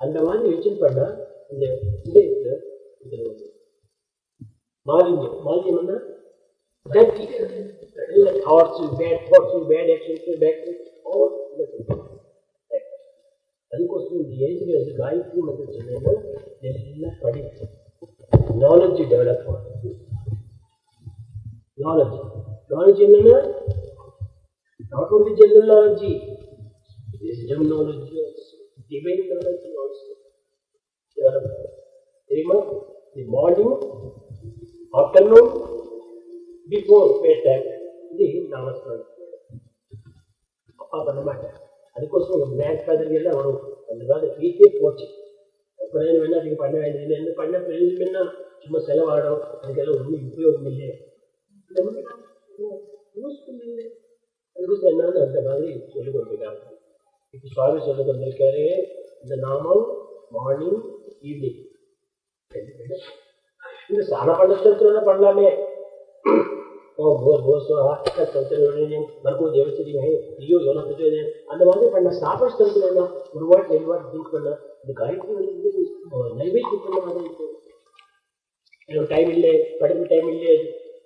அந்த மாதிரி வச்சுன்னு பண்ணா இந்த இதயத்துல இது மாலின்யம் மாலின்யம்னா dirty thoughts, bad actions, all ಅದಕ್ಕೋಸ್ಕರ ಈ ಏಜ್ಗೆ ಗಾಯತ್ರಿ ಮತ್ತು ಚೆನ್ನೈನ ಎಲ್ಲ ಪಡಿತು ನಾಲೆಡ್ಜ್ ಡೆವಲಪ್ ಮಾಡೋದು ನಾಲೆಡ್ಜ್ என்னன்னா not only general knowledge, wisdom knowledge, divine knowledge also develop. தெரியுமா the morning, afternoon, before bedtime இது நாமஸ்மரணம் அப்பா பண்ண மாட்டேன் அதுக்கோசரம் ஒரு கிராண்ட் ஃபாதருக்கு எல்லாம் வரும் அந்த மாதிரி வீட்டே போச்சு அப்புறம் என்ன அதுக்கு பண்ண வேண்டியது என்ன பண்ண பிரயோஜனம்னா சும்மா செலவாடும் அதுக்கெல்லாம் ஒன்றும் உபயோகம் இல்லை அதுக்கு என்னன்னு அந்த மாதிரி சொல்லிக் கொடுத்துருக்காங்க இப்போ சுவாமி சொல்லிக் கொண்டிருக்காரு இந்த நாமம் மார்னிங் ஈவினிங் இந்த சாண பண்ணத்துல பண்ணலாமே அந்த மாதிரி பண்ண சாப்பாடு ஸ்தலத்துல ஒரு வாட் ரெண்டு வாட் ட்ரிங்க் பண்ண இந்த காயத்ரி நைவேத்தியம் பண்ண மாதிரி இருக்கும் எனக்கு டைம் இல்லை படிப்பு டைம் இல்லை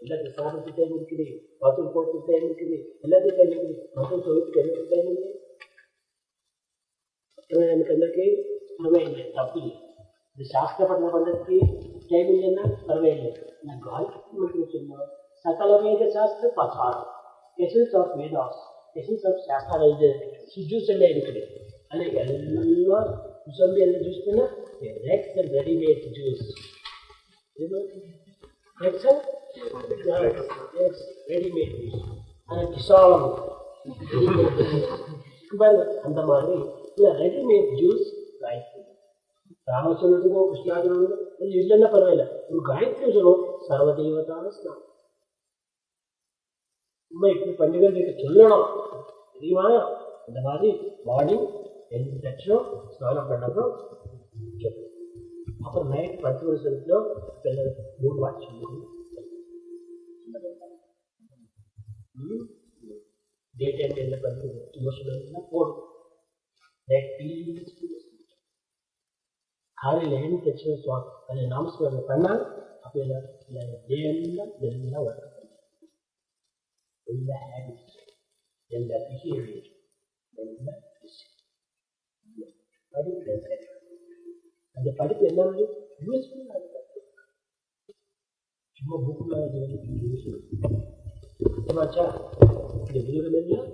எல்லாத்துக்கும் சாப்பிட்டு டைம் இருக்குது பாத்ரூம் போகிறதுக்கு டைம் இருக்குது எல்லாத்துக்கும் டைம் இருக்குது பாத்ரூம் சொல்றதுக்கு எனக்கு டைம் இல்லை எனக்கு అందరికీ పర్వాలేదు తప్పిల్லை இந்த சாஸ்திர பட்டணம் பண்ணுறதுக்கு டைம் இல்லைன்னா பரவாயில்லை நான் காயத்ரி சொன்னா சகல வேத சாஸ்திர பசாரம் essence of Vedas essence of சாஸ்திர இது ஜூஸ் எல்லாம் இருக்குது ஆனால் எல்லாம் முசம்பி எல்லாம் ஜூஸ் பண்ணால் X and readymade juice X readymade juice ஆனால் விசாலம் அந்த மாதிரி இல்லை ரெடிமேட் ஜூஸ் காயத்ரி ராம சொல்லத்துக்கும் கிருஷ்ணாஜனுக்கும் இல்லைன்னா பரவாயில்ல ஒரு காயத்ரி சொல்லுவோம் சர்வதேவதான ஸ்நானம் சும்மா இப்படி பண்டிகைகளுக்கு சொல்லணும் தெரியுமா அந்த மாதிரி மார்னிங் எழுந்திரிச்சோம் ஸ்நானம் பண்ணப்போ அப்புறம் நைட் 10 வருஷத்துலோ 3 வாட் சொல்லணும் டே டைம் என்ன பண்ணுறது இமோஷனல் போடும் காலையில் எழுந்திரிச்சு சுவாமி அதை நாமஸ்மரணம் பண்ணால் அப்போ என்ன டே எல்லாம் எல்லாம் வரும் எல்லா ஹேபிட்ஸ் எல்லா பிஹேவியர் எல்லா படிப்பு அந்த படிப்பு எல்லாமே யூஸ்ஃபுல்லாக இருக்கு சும்மா புக் யூஸ்ஃபுல்லாச்சா இந்த விருதம் எல்லாம்